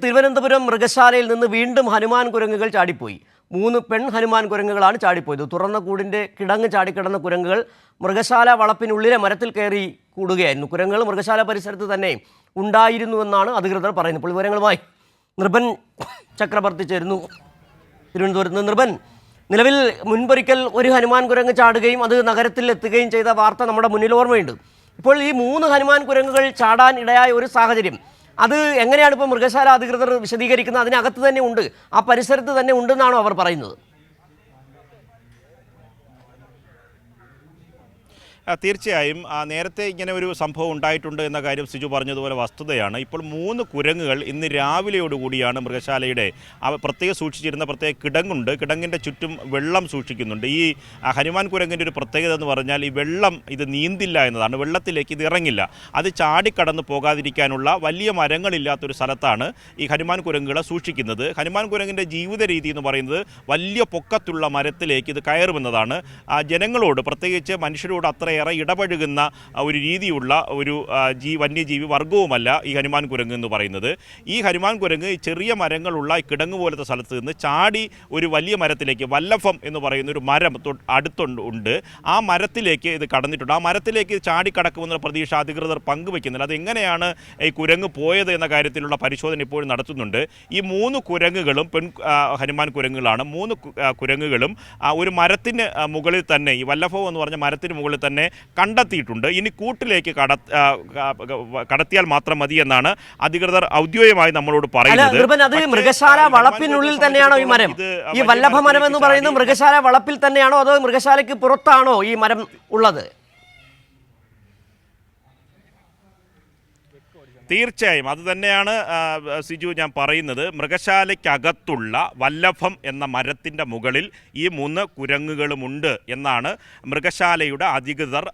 തിരുവനന്തപുരം മൃഗശാലയിൽ നിന്ന് വീണ്ടും ഹനുമാൻ കുരങ്ങുകൾ ചാടിപ്പോയി. 3 പെൺ ഹനുമാൻ കുരങ്ങുകളാണ് ചാടിപ്പോയത്. തുറന്ന കൂടിൻ്റെ കിടങ്ങ് ചാടിക്കിടന്ന കുരങ്ങുകൾ മൃഗശാല വളപ്പിനുള്ളിലെ മരത്തിൽ കയറി കൂടുകയായിരുന്നു. കുരങ്ങുകൾ മൃഗശാല പരിസരത്ത് തന്നെ ഉണ്ടായിരുന്നുവെന്നാണ് അധികൃതർ പറയുന്നത്. ഇപ്പോൾ വിവരങ്ങളുമായി നിർഭൻ ചക്രവർത്തി ചേരുന്നു തിരുവനന്തപുരത്ത് നിന്ന്. നിർഭൻ, നിലവിൽ മുൻപൊരിക്കൽ ഒരു ഹനുമാൻ കുരങ്ങ് ചാടുകയും അത് നഗരത്തിൽ എത്തുകയും ചെയ്ത വാർത്ത നമ്മുടെ മുന്നിൽ ഓർമ്മയുണ്ട്. ഇപ്പോൾ ഈ 3 ഹനുമാൻ കുരങ്ങുകൾ ചാടാൻ ഇടയായ ഒരു സാഹചര്യം, അത് എങ്ങനെയാണ് ഇപ്പോൾ മൃഗശാല അധികൃതർ വിശദീകരിക്കുന്നത്? അതിനകത്ത് തന്നെ ഉണ്ട്, ആ പരിസരത്ത് തന്നെ ഉണ്ടെന്നാണോ അവർ പറയുന്നത്? തീർച്ചയായും നേരത്തെ ഇങ്ങനെ ഒരു സംഭവം ഉണ്ടായിട്ടുണ്ട് എന്ന കാര്യം സിജു പറഞ്ഞതുപോലെ വസ്തുതയാണ്. ഇപ്പോൾ 3 കുരങ്ങുകൾ ഇന്ന് രാവിലെയോടുകൂടിയാണ് മൃഗശാലയുടെ പ്രത്യേകം സൂക്ഷിച്ചിരുന്ന പ്രത്യേക കിടങ്ങുണ്ട്, കിടങ്ങിൻ്റെ ചുറ്റും വെള്ളം സൂക്ഷിക്കുന്നുണ്ട്. ഈ ഹനുമാൻ കുരങ്ങിൻ്റെ ഒരു പ്രത്യേകത എന്ന് പറഞ്ഞാൽ ഈ വെള്ളം ഇത് നീന്തില്ല എന്നതാണ്. വെള്ളത്തിലേക്ക് ഇത് ഇറങ്ങില്ല. അത് ചാടിക്കടന്ന് പോകാതിരിക്കാനുള്ള വലിയ മരങ്ങളില്ലാത്തൊരു സ്ഥലത്താണ് ഈ ഹനുമാൻ കുരങ്ങുകളെ സൂക്ഷിക്കുന്നത്. ഹനുമാൻ കുരങ്ങിൻ്റെ ജീവിത രീതി എന്ന് പറയുന്നത് വലിയ പൊക്കത്തുള്ള മരത്തിലേക്ക് ഇത് കയറുമെന്നതാണ്. ജനങ്ങളോട്, പ്രത്യേകിച്ച് മനുഷ്യരോട് അത്ര ഇടപഴകുന്ന ഒരു രീതിയുള്ള ഒരു വന്യജീവി വർഗവുമല്ല ഈ ഹനുമാൻ കുരങ്ങ് എന്ന് പറയുന്നത്. ഈ ഹനുമാൻ കുരങ്ങ് ചെറിയ മരങ്ങളുള്ള കിടങ്ങ് പോലത്തെ സ്ഥലത്ത് നിന്ന് ചാടി ഒരു വലിയ മരത്തിലേക്ക്, വല്ലഭം എന്ന് പറയുന്ന ഒരു മരം അടുത്തുണ്ട്, ആ മരത്തിലേക്ക് ഇത് കടന്നിട്ടുണ്ട്. ആ മരത്തിലേക്ക് ചാടി കടക്കുമെന്നുള്ള പ്രതീക്ഷ അധികൃതർ പങ്കുവെക്കുന്നില്ല. അതെങ്ങനെയാണ് ഈ കുരങ്ങ് പോയത് എന്ന കാര്യത്തിലുള്ള പരിശോധന ഇപ്പോഴും നടത്തുന്നുണ്ട്. ഈ 3 കുരങ്ങുകളും ഹനുമാൻ കുരങ്ങുകളാണ്. 3 കുരങ്ങുകളും ഒരു മരത്തിന് മുകളിൽ തന്നെ, ഈ വല്ലഭം എന്ന് പറഞ്ഞ മരത്തിന് മുകളിൽ തന്നെ കണ്ടെത്തിയിട്ടുണ്ട്. ഇനി കൂട്ടിലേക്ക് കടത്തിയാൽ മാത്രം മതി എന്നാണ് അധികൃതർ ഔദ്യോഗികമായി നമ്മളോട് പറയുന്നത്. മൃഗശാല വളപ്പിനുള്ളിൽ തന്നെയാണോ ഈ മരം? ഈ വല്ലഭ മരം എന്ന് പറയുന്നത് മൃഗശാല വളപ്പിൽ തന്നെയാണോ അതോ മൃഗശാലയ്ക്ക് പുറത്താണോ ഈ മരം ഉള്ളത്? തീർച്ചയായും അത് തന്നെയാണ് സിജു ഞാൻ പറയുന്നത്. മൃഗശാലയ്ക്കകത്തുള്ള വല്ലഭം എന്ന മരത്തിൻ്റെ മുകളിൽ ഈ 3 കുരങ്ങുകളുമുണ്ട് എന്നാണ് മൃഗശാലയുടെ അധികൃതർ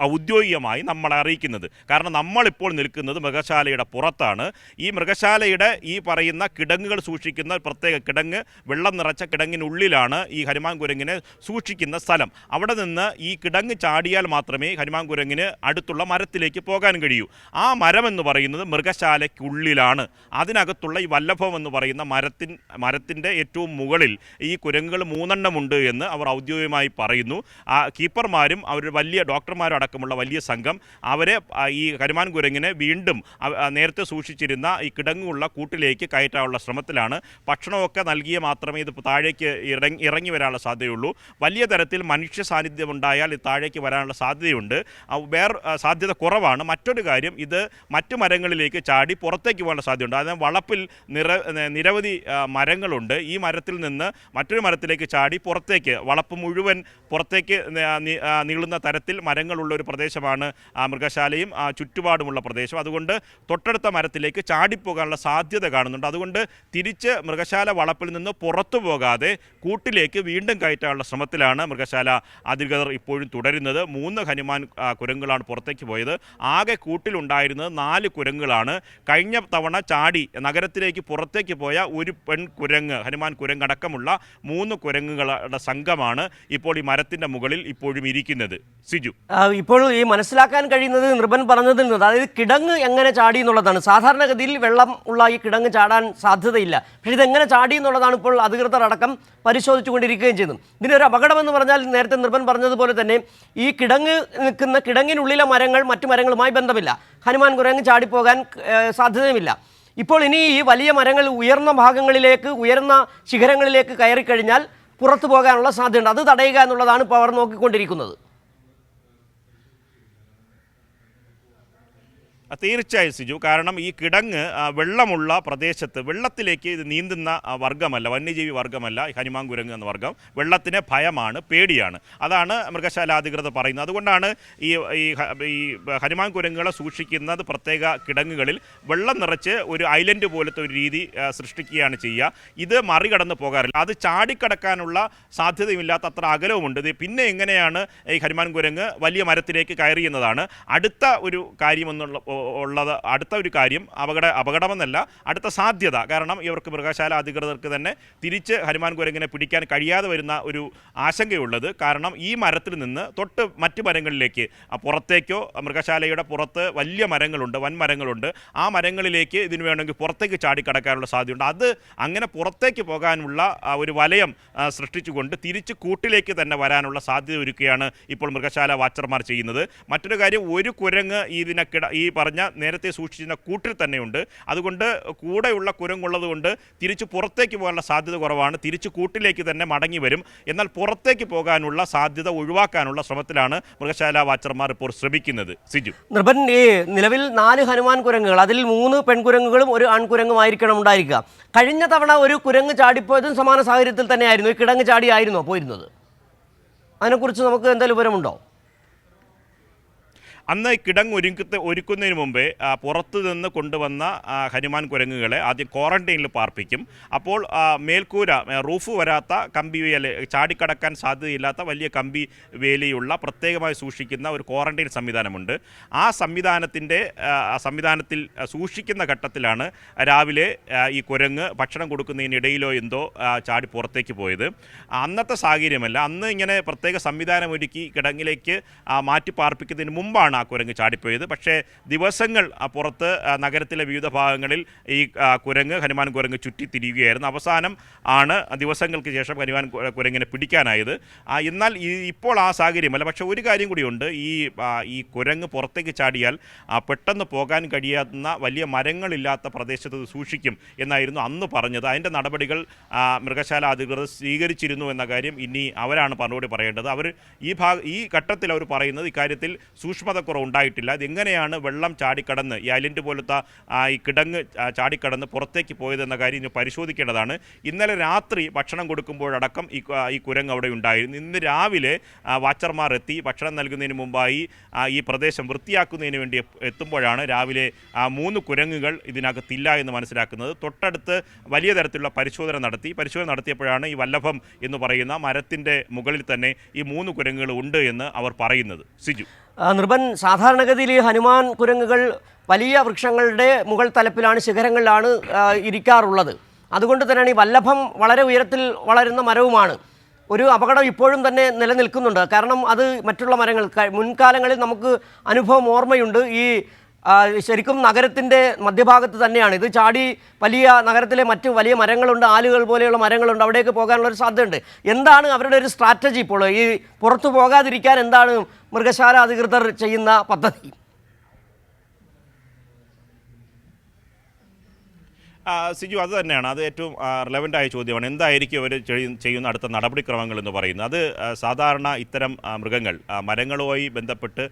ഔദ്യോഗികമായി നമ്മളെ അറിയിക്കുന്നത്. കാരണം നമ്മളിപ്പോൾ നിൽക്കുന്നത് മൃഗശാലയുടെ പുറത്താണ്. ഈ മൃഗശാലയുടെ ഈ പറയുന്ന കിടങ്ങുകൾ സൂക്ഷിക്കുന്ന പ്രത്യേക കിടങ്ങ്, വെള്ളം നിറച്ച കിടങ്ങിനുള്ളിലാണ് ഈ ഹനുമാൻ കുരങ്ങിനെ സൂക്ഷിക്കുന്ന സ്ഥലം. അവിടെ നിന്ന് ഈ കിടങ്ങ് ചാടിയാൽ മാത്രമേ ഹനുമാൻ കുരങ്ങിന് അടുത്തുള്ള മരത്തിലേക്ക് പോകാൻ കഴിയൂ. ആ മരം എന്ന് പറയുന്നത് മൃഗശാലയ്ക്കുള്ളിലാണ്. അതിനകത്തുള്ള ഈ വല്ലഭം എന്ന് പറയുന്ന മരത്തിൻ്റെ ഏറ്റവും മുകളിൽ ഈ കുരങ്ങുകൾ 3 ഉണ്ട് എന്ന് അവർ ഔദ്യോഗികമായി പറയുന്നു. കീപ്പർമാരും അവർ വലിയ ഡോക്ടർമാരും അടക്കമുള്ള വലിയ സംഘം അവരെ ഈ ഹനുമാൻ കുരങ്ങിനെ വീണ്ടും നേരത്തെ സൂക്ഷിച്ചിരുന്ന ഈ കിടങ്ങുള്ള കൂട്ടിലേക്ക് കയറ്റാനുള്ള ശ്രമത്തിലാണ്. ഭക്ഷണമൊക്കെ നൽകിയ മാത്രമേ ഇത് താഴേക്ക് ഇറങ്ങി വരാനുള്ള സാധ്യതയുള്ളൂ. വലിയ തരത്തിൽ മനുഷ്യ സാന്നിധ്യം ഉണ്ടായാൽ ഇത് താഴേക്ക് വരാനുള്ള സാധ്യതയുണ്ട്. സാധ്യത കുറവാണ്. മറ്റൊരു കാര്യം, ഇത് മറ്റു മരങ്ങളിലേക്ക് ചാടി പുറത്തേക്ക് പോകാനുള്ള സാധ്യതയുണ്ട്. അതായത് വളപ്പിൽ നിരവധി മരങ്ങളുണ്ട്. ഈ മരത്തിൽ നിന്ന് മറ്റൊരു മരത്തിലേക്ക് ചാടി പുറത്തേക്ക്, വളപ്പ് മുഴുവൻ പുറത്തേക്ക് നീളുന്ന തരത്തിൽ മരങ്ങളുള്ള ഒരു പ്രദേശമാണ് മൃഗശാലയും ചുറ്റുപാടുമുള്ള പ്രദേശം. അതുകൊണ്ട് തൊട്ടടുത്ത മരത്തിലേക്ക് ചാടിപ്പോകാനുള്ള സാധ്യത കാണുന്നുണ്ട്. അതുകൊണ്ട് തിരിച്ച് മൃഗശാല വളപ്പിൽ നിന്ന് പുറത്തു പോകാതെ കൂട്ടിലേക്ക് വീണ്ടും കയറ്റാനുള്ള ശ്രമത്തിലാണ് മൃഗശാല അധികൃതർ ഇപ്പോഴും തുടരുന്നത്. 3 ഹനുമാൻ കുരങ്ങുകളാണ് പുറത്തേക്ക് പോയത്. ആകെ കൂട്ടിലുണ്ടായിരുന്നത് 4 കുരങ്ങുകളാണ്. കഴിഞ്ഞ തവണ ചാടി നഗരത്തിലേക്ക് പുറത്തേക്ക് പോയ ഒരു പെൺ കുരങ്ങ്, ഹനുമാൻ കുരങ്ങ് അടക്കമുള്ള 3 കുരങ്ങുകളുടെ സംഘമാണ് ഇപ്പോൾ ഈ മരത്തിൻ്റെ മുകളിൽ ഇപ്പോഴും ഇരിക്കുന്നത്. സിജു, ഇപ്പോൾ ഈ മനസ്സിലാക്കാൻ കഴിയുന്നത് നിർഭൻ പറഞ്ഞതിൽ നിന്ന്, അതായത് കിടങ്ങ് എങ്ങനെ ചാടി എന്നുള്ളതാണ്. സാധാരണഗതിയിൽ വെള്ളം ഉള്ള ഈ കിടങ്ങ് ചാടാൻ സാധ്യതയില്ല. പക്ഷേ ഇതെങ്ങനെ ചാടി എന്നുള്ളതാണ് ഇപ്പോൾ അധികൃതർ അടക്കം പരിശോധിച്ചുകൊണ്ടിരിക്കുകയും ചെയ്യുന്നത്. ഇതിനൊരു അപകടമെന്ന് പറഞ്ഞാൽ നേരത്തെ നിർഭൻ പറഞ്ഞതുപോലെ തന്നെ ഈ നിൽക്കുന്ന കിടങ്ങിനുള്ളിലെ മരങ്ങൾ മറ്റു മരങ്ങളുമായി ബന്ധമില്ല. ഹനുമാൻ കുരങ്ങ് ചാടിപ്പോകാൻ സാധ്യതയുമില്ല. ഇപ്പോൾ ഇനി ഈ വലിയ മരങ്ങൾ ഉയർന്ന ഭാഗങ്ങളിലേക്ക്, ഉയർന്ന ശിഖരങ്ങളിലേക്ക് കയറിക്കഴിഞ്ഞാൽ പുറത്തു പോകാനുള്ള സാധ്യതയുണ്ട്. അത് തടയുക എന്നുള്ളതാണ് ഇപ്പോൾ അവർ നോക്കിക്കൊണ്ടിരിക്കുന്നത്. തീർച്ചയായും സിജു, കാരണം ഈ കിടങ്ങ് വെള്ളമുള്ള പ്രദേശത്ത്, വെള്ളത്തിലേക്ക് ഇത് നീന്തുന്ന വർഗ്ഗമല്ല, വന്യജീവി വർഗ്ഗമല്ല ഹനുമാൻ കുരങ്ങ് എന്ന വർഗ്ഗം. വെള്ളത്തിന് ഭയമാണ്, പേടിയാണ്. അതാണ് മൃഗശാല അധികൃതർ പറയുന്നത്. അതുകൊണ്ടാണ് ഈ ഹനുമാൻ കുരങ്ങുകളെ സൂക്ഷിക്കുന്നത് പ്രത്യേക കിടങ്ങുകളിൽ വെള്ളം നിറച്ച് ഒരു ഐലൻഡ് പോലത്തെ ഒരു രീതി സൃഷ്ടിക്കുകയാണ് ചെയ്യുക. ഇത് മറികടന്ന് പോകാറില്ല. അത് ചാടിക്കടക്കാനുള്ള സാധ്യതയുമില്ലാത്ത അത്ര അകലവുമുണ്ട്. പിന്നെ എങ്ങനെയാണ് ഈ ഹനുമാൻ കുരങ്ങ് വലിയ മരത്തിലേക്ക് കയറിയെന്നതാണ് അടുത്ത ഒരു കാര്യമെന്നുള്ള ഉള്ളത് അടുത്ത ഒരു കാര്യം അപകടമെന്നല്ല, അടുത്ത സാധ്യത. കാരണം ഇവർക്ക് മൃഗശാല അധികൃതർക്ക് തന്നെ തിരിച്ച് ഹനുമാൻ കുരങ്ങിനെ പിടിക്കാൻ കഴിയാതെ വരുന്ന ഒരു ആശങ്കയുള്ളത്. കാരണം ഈ മരത്തിൽ നിന്ന് തൊട്ട് മറ്റ് മരങ്ങളിലേക്ക് പുറത്തേക്കോ, മൃഗശാലയുടെ പുറത്ത് വലിയ മരങ്ങളുണ്ട്, വൻ മരങ്ങളുണ്ട്, ആ മരങ്ങളിലേക്ക് ഇതിന് വേണമെങ്കിൽ പുറത്തേക്ക് ചാടിക്കടക്കാനുള്ള സാധ്യതയുണ്ട്. അത് അങ്ങനെ പുറത്തേക്ക് പോകാനുള്ള ഒരു വലയം സൃഷ്ടിച്ചുകൊണ്ട് തിരിച്ച് കൂട്ടിലേക്ക് തന്നെ വരാനുള്ള സാധ്യത ഒരുക്കുകയാണ് ഇപ്പോൾ മൃഗശാല വാച്ചർമാർ ചെയ്യുന്നത്. മറ്റൊരു കാര്യം, ഒരു കുരങ്ങ് ഈ പറഞ്ഞ നേരത്തെ സൂക്ഷിച്ചിരുന്ന കൂട്ടിൽ തന്നെയുണ്ട്. അതുകൊണ്ട് കൂടെയുള്ള കുരങ്ങുള്ളത് കൊണ്ട് തിരിച്ച് പുറത്തേക്ക് പോകാനുള്ള സാധ്യത കുറവാണ്. തിരിച്ച് കൂട്ടിലേക്ക് തന്നെ മടങ്ങി വരും. എന്നാൽ പുറത്തേക്ക് പോകാനുള്ള സാധ്യത ഒഴിവാക്കാനുള്ള ശ്രമത്തിലാണ് മൃഗശാല വാച്ചർമാർ ഇപ്പോൾ ശ്രമിക്കുന്നത്. സിജു, നിർഭൻ, ഈ നിലവിൽ 4 ഹനുമാൻ കുരങ്ങുകൾ, അതിൽ 3 പെൺകുരങ്ങുകളും ഒരു ആൺകുരങ്ങുമായിരിക്കണം ഉണ്ടായിരിക്കുക. കഴിഞ്ഞ തവണ ഒരു കുരങ്ങ് ചാടിപ്പോയതും സമാന സാഹചര്യത്തിൽ തന്നെയായിരുന്നു. ഈ കിടങ്ങ് ചാടിയായിരുന്നോ പോയിരുന്നത്? അതിനെക്കുറിച്ച് നമുക്ക് എന്തെങ്കിലും വിവരമുണ്ടോ? അന്ന് കിടങ്ങ് ഒരുക്കുന്നതിന് മുമ്പേ പുറത്തു നിന്ന് കൊണ്ടുവന്ന ഹനുമാൻ കുരങ്ങുകളെ ആദ്യം ക്വാറന്റൈനിൽ പാർപ്പിക്കും. അപ്പോൾ മേൽക്കൂര, റൂഫ് വരാത്ത കമ്പി വേല, ചാടിക്കടക്കാൻ സാധ്യതയില്ലാത്ത വലിയ കമ്പി വേലിയുള്ള പ്രത്യേകമായി സൂക്ഷിക്കുന്ന ഒരു ക്വാറന്റൈൻ സംവിധാനമുണ്ട്. ആ സംവിധാനത്തിൽ സൂക്ഷിക്കുന്ന ഘട്ടത്തിലാണ് രാവിലെ ഈ കുരങ്ങ് ഭക്ഷണം കൊടുക്കുന്നതിനിടയിലോ എന്തോ ചാടി പുറത്തേക്ക് പോയത്. അന്നത്തെ സാഹചര്യമല്ല. അന്ന് ഇങ്ങനെ പ്രത്യേക സംവിധാനമൊരുക്കി കിടങ്ങിലേക്ക് മാറ്റി പാർപ്പിക്കുന്നതിന് മുമ്പാണ് ആ കുരങ്ങ് ചാടിപ്പോയത്. പക്ഷേ ദിവസങ്ങൾ പുറത്ത് നഗരത്തിലെ വിവിധ ഭാഗങ്ങളിൽ ഈ ഹനുമാൻ കുരങ്ങ് ചുറ്റിത്തിരിയുകയായിരുന്നു. അവസാനം ആണ് ദിവസങ്ങൾക്ക് ശേഷം ഹനുമാൻ കുരങ്ങിനെ പിടിക്കാനായത്. എന്നാൽ ഇപ്പോൾ ആ സാഹചര്യമല്ല. പക്ഷേ ഒരു കാര്യം കൂടിയുണ്ട്. ഈ കുരങ്ങ് പുറത്തേക്ക് ചാടിയാൽ പെട്ടെന്ന് പോകാൻ കഴിയാവുന്ന വലിയ മരങ്ങളില്ലാത്ത പ്രദേശത്ത് സൂക്ഷിക്കും എന്നായിരുന്നു അന്ന് പറഞ്ഞത്. അതിൻ്റെ നടപടികൾ മൃഗശാല അധികൃതർ സ്വീകരിച്ചിരുന്നു എന്ന കാര്യം ഇനി അവരാണ് മറുപടി പറയേണ്ടത്. അവർ ഈ ഘട്ടത്തിൽ അവർ പറയുന്നത് ഇക്കാര്യത്തിൽ സൂക്ഷ്മതക്കുറവ് ഉണ്ടായിട്ടില്ല. ഇതെങ്ങനെയാണ് വെള്ളം ചാടിക്കടന്ന് ഈ ഐലൻഡ് പോലത്തെ ഈ കിടങ്ങ് ചാടിക്കടന്ന് പുറത്തേക്ക് പോയതെന്ന കാര്യം ഇനി പരിശോധിക്കേണ്ടതാണ്. ഇന്നലെ രാത്രി ഭക്ഷണം കൊടുക്കുമ്പോഴടക്കം ഈ കുരങ്ങ് അവിടെ ഉണ്ടായിരുന്നു. ഇന്ന് രാവിലെ വാച്ചർമാർ എത്തി ഭക്ഷണം നൽകുന്നതിന് മുമ്പായി ഈ പ്രദേശം വൃത്തിയാക്കുന്നതിന് വേണ്ടി എത്തുമ്പോഴാണ് രാവിലെ 3 കുരങ്ങുകൾ ഇതിനകത്തില്ല എന്ന് മനസ്സിലാക്കുന്നത്. തൊട്ടടുത്ത് വലിയ തരത്തിലുള്ള പരിശോധന നടത്തിയപ്പോഴാണ് ഈ വല്ലഭം എന്ന് പറയുന്ന മരത്തിൻ്റെ മുകളിൽ തന്നെ ഈ 3 കുരങ്ങുകൾ ഉണ്ട് എന്ന് അവർ പറയുന്നത്. സിജു, നിർഭൻ, സാധാരണഗതിയിൽ ഈ ഹനുമാൻ കുരങ്ങുകൾ വലിയ വൃക്ഷങ്ങളുടെ മുകൾ തലപ്പിലാണ്, ശിഖരങ്ങളിലാണ് ഇരിക്കാറുള്ളത്. അതുകൊണ്ട് തന്നെയാണ് ഈ വല്ലഭം വളരെ ഉയരത്തിൽ വളരുന്ന മരവുമാണ്. ഒരു അപകടം ഇപ്പോഴും തന്നെ നിലനിൽക്കുന്നുണ്ട്. കാരണം അത് മറ്റുള്ള മരങ്ങൾ മുൻകാലങ്ങളിൽ നമുക്ക് അനുഭവം ഓർമ്മയുണ്ട്. ഈ ശരിക്കും നഗരത്തിൻ്റെ മധ്യഭാഗത്ത് തന്നെയാണ് ഇത് ചാടി. വലിയ നഗരത്തിലെ മറ്റ് വലിയ മരങ്ങളുണ്ട്, ആലുകൾ പോലെയുള്ള മരങ്ങളുണ്ട്, അവിടേക്ക് പോകാനുള്ളൊരു സാധ്യതയുണ്ട്. എന്താണ് അവരുടെ ഒരു സ്ട്രാറ്റജി ഇപ്പോൾ? ഈ പുറത്തു പോകാതിരിക്കാൻ എന്താണ് മൃഗശാല അധികൃതർ ചെയ്യുന്ന പദ്ധതി? സിജു, അത് തന്നെയാണ്. അത് ഏറ്റവും റിലവൻ്റായ ചോദ്യമാണ്. എന്തായിരിക്കും അവർ ചെയ്യുന്ന അടുത്ത നടപടിക്രമങ്ങൾ എന്ന് പറയുന്നത്? അത് സാധാരണ ഇത്തരം മൃഗങ്ങൾ മരങ്ങളുമായി ബന്ധപ്പെട്ട്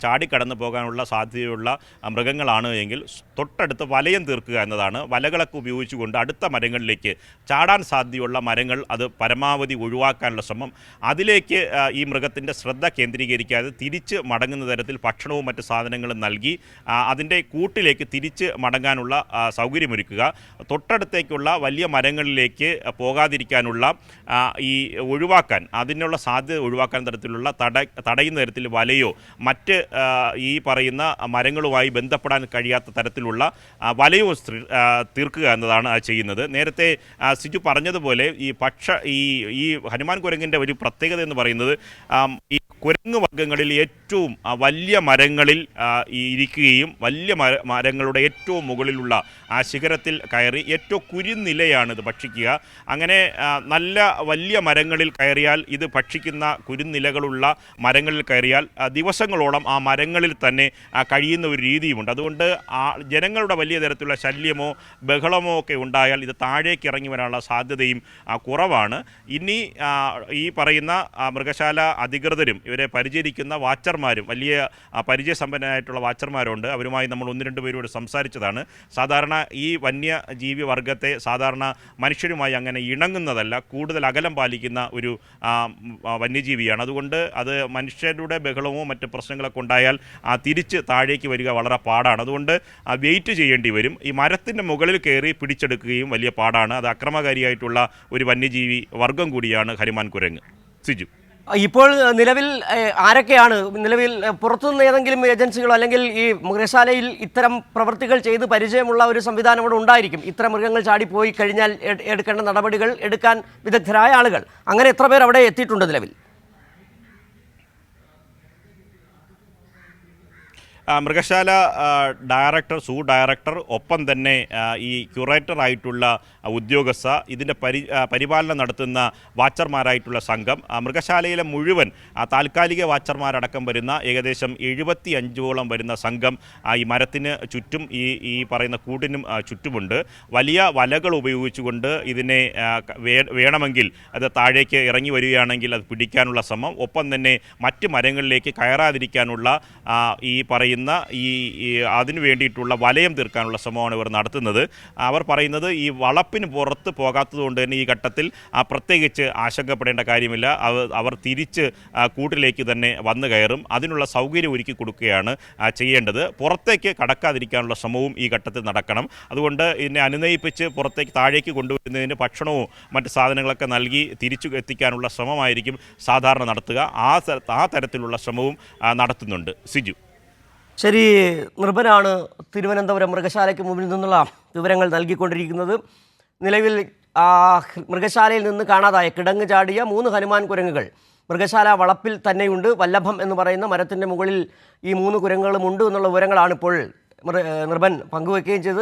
ചാടിക്കടന്നു പോകാനുള്ള സാധ്യതയുള്ള മൃഗങ്ങളാണ് എങ്കിൽ തൊട്ടടുത്ത് വലയം തീർക്കുക എന്നതാണ്. വലകളൊക്കെ ഉപയോഗിച്ചുകൊണ്ട് അടുത്ത മരങ്ങളിലേക്ക് ചാടാൻ സാധ്യതയുള്ള മരങ്ങൾ അത് പരമാവധി ഒഴിവാക്കാനുള്ള ശ്രമം. അതിലേക്ക് ഈ മൃഗത്തിൻ്റെ ശ്രദ്ധ കേന്ദ്രീകരിക്കാതെ തിരിച്ച് മടങ്ങുന്ന തരത്തിൽ ഭക്ഷണവും മറ്റ് സാധനങ്ങളും നൽകി അതിൻ്റെ കൂട്ടിലേക്ക് തിരിച്ച് മടങ്ങാനുള്ള സൗകര്യമൊരുക്കുക. തൊട്ടടുത്തേക്കുള്ള വലിയ മരങ്ങളിലേക്ക് പോകാതിരിക്കാനുള്ള ഒഴിവാക്കാൻ, അതിനുള്ള സാധ്യത ഒഴിവാക്കാൻ തരത്തിലുള്ള തടയുന്ന തരത്തിൽ വലയോ മറ്റ് ഈ പറയുന്ന മരങ്ങളുമായി ബന്ധപ്പെടാൻ കഴിയാത്ത തരത്തിലുള്ള വലയോ തീർക്കുക എന്നതാണ് ചെയ്യുന്നത്. നേരത്തെ സിജു പറഞ്ഞതുപോലെ ഈ ഹനുമാൻ കുരങ്ങിൻ്റെ ഒരു പ്രത്യേകത എന്ന് പറയുന്നത് ഈ കുരങ്ങ് വർഗ്ഗങ്ങളിൽ ഏറ്റവും വലിയ മരങ്ങളിൽ ഇരിക്കുകയും വലിയ മരങ്ങളുടെ ഏറ്റവും മുകളിലുള്ള ശിഖരത്തിൽ കയറി ഏറ്റവും കുരുന്നിലയാണ് ഇത് ഭക്ഷിക്കുക. അങ്ങനെ നല്ല വലിയ മരങ്ങളിൽ കയറിയാൽ, ഇത് ഭക്ഷിക്കുന്ന കുരുന്നിലകളുള്ള മരങ്ങളിൽ കയറിയാൽ ദിവസങ്ങളോളം ആ മരങ്ങളിൽ തന്നെ കഴിയുന്ന ഒരു രീതിയുമുണ്ട്. അതുകൊണ്ട് ജനങ്ങളുടെ വലിയ തരത്തിലുള്ള ശല്യമോ ബഹളമോ ഒക്കെ ഉണ്ടായാൽ ഇത് താഴേക്ക് ഇറങ്ങി വരാനുള്ള സാധ്യതയും കുറവാണ്. ഇനി ഈ പറയുന്ന മൃഗശാല അധികൃതരും ഇവരെ പരിചരിക്കുന്ന വാച്ചർമാരും, വലിയ പരിചയസമ്പന്നരായിട്ടുള്ള വാച്ചർമാരുണ്ട്. അവരുമായി നമ്മൾ 1-2 പേരോട് സംസാരിച്ചതാണ്. സാധാരണ ഈ വന്യജീവി വർഗത്തെ സാധാരണ മനുഷ്യരുമായി അങ്ങനെ ഇണങ്ങുന്നതല്ല, കൂടുതൽ അകലം പാലിക്കുന്ന ഒരു വന്യജീവിയാണ്. അതുകൊണ്ട് അത് മനുഷ്യരുടെ ബഹളമോ മറ്റ് പ്രശ്നങ്ങളൊക്കെ ഉണ്ടായാൽ തിരിച്ച് താഴേക്ക് വരിക വളരെ പാടാണ്. അതുകൊണ്ട് വെയിറ്റ് ചെയ്യേണ്ടി വരും. ഈ മരത്തിൻ്റെ മുകളിൽ കയറി പിടിച്ചെടുക്കുകയും വലിയ പാടാണ്. അത് അക്രമകാരിയായിട്ടുള്ള ഒരു വന്യജീവി വർഗം കൂടിയാണ് ഹനുമാൻ കുരങ്ങ്. സിജു. ഇപ്പോൾ നിലവിൽ ആരൊക്കെയാണ് നിലവിൽ പുറത്തുനിന്ന് ഏതെങ്കിലും ഏജൻസികളോ അല്ലെങ്കിൽ ഈ മൃഗശാലയിൽ ഇത്തരം പ്രവൃത്തികൾ ചെയ്ത് പരിചയമുള്ള ഒരു സംവിധാനം ഇവിടെ ഉണ്ടായിരിക്കും, ഇത്തരം മൃഗങ്ങൾ ചാടിപ്പോയി കഴിഞ്ഞാൽ എടുക്കേണ്ട നടപടികൾ എടുക്കാൻ വിദഗ്ധരായ ആളുകൾ, അങ്ങനെ എത്ര പേർ അവിടെ എത്തിയിട്ടുണ്ട് നിലവിൽ? മൃഗശാല ഡയറക്ടർ, സൂ ഡയറക്ടർ, ഒപ്പം തന്നെ ഈ ക്യൂറേറ്റർ ആയിട്ടുള്ള ഉദ്യോഗസ്ഥ, ഇതിൻ്റെ പരിപാലനം നടത്തുന്ന വാച്ചർമാരായിട്ടുള്ള സംഘം, മൃഗശാലയിലെ മുഴുവൻ താൽക്കാലിക വാച്ചർമാരടക്കം വരുന്ന ഏകദേശം 75ഓളം വരുന്ന സംഘം ഈ മരത്തിന് ചുറ്റും ഈ പറയുന്ന കൂടിനും ചുറ്റുമുണ്ട്. വലിയ വലകൾ ഉപയോഗിച്ചുകൊണ്ട് ഇതിനെ വേണമെങ്കിൽ അത് താഴേക്ക് ഇറങ്ങി വരികയാണെങ്കിൽ അത് പിടിക്കാനുള്ള ശ്രമം, ഒപ്പം തന്നെ മറ്റ് മരങ്ങളിലേക്ക് കയറാതിരിക്കാനുള്ള ഈ പറയുന്ന അതിനു വേണ്ടിയിട്ടുള്ള വലയം തീർക്കാനുള്ള ശ്രമമാണ് ഇവർ നടത്തുന്നത്. അവർ പറയുന്നത് ഈ വളപ്പിന് പുറത്ത് പോകാത്തതുകൊണ്ട് തന്നെ ഈ ഘട്ടത്തിൽ പ്രത്യേകിച്ച് ആശങ്കപ്പെടേണ്ട കാര്യമില്ല, അവർ തിരിച്ച് കൂട്ടിലേക്ക് തന്നെ വന്നു കയറും. അതിനുള്ള സൗകര്യം ഒരുക്കി കൊടുക്കുകയാണ് ചെയ്യേണ്ടത്. പുറത്തേക്ക് കടക്കാതിരിക്കാനുള്ള ശ്രമവും ഈ ഘട്ടത്തിൽ നടക്കണം. അതുകൊണ്ട് ഇതിനെ അനുനയിപ്പിച്ച് പുറത്തേക്ക് താഴേക്ക് കൊണ്ടുവരുന്നതിന് ഭക്ഷണവും മറ്റ് സാധനങ്ങളൊക്കെ നൽകി തിരിച്ചു എത്തിക്കാനുള്ള ശ്രമമായിരിക്കും സാധാരണ നടത്തുക. ആ തരത്തിലുള്ള ശ്രമവും നടത്തുന്നുണ്ട്. സിജു. ശരി, നിർഭനാണ് തിരുവനന്തപുരം മൃഗശാലയ്ക്ക് മുമ്പിൽ നിന്നുള്ള വിവരങ്ങൾ നൽകിക്കൊണ്ടിരിക്കുന്നത്. നിലവിൽ മൃഗശാലയിൽ നിന്ന് കാണാതായ കിടങ്ങ് ചാടിയ 3 ഹനുമാൻ കുരങ്ങുകൾ മൃഗശാല വളപ്പിൽ തന്നെയുണ്ട്. വല്ലഭം എന്ന് പറയുന്ന മരത്തിൻ്റെ മുകളിൽ ഈ 3 കുരങ്ങുകളും ഉണ്ട് എന്നുള്ള വിവരങ്ങളാണ് ഇപ്പോൾ നിർഭൻ പങ്കുവയ്ക്കുകയും ചെയ്തത്.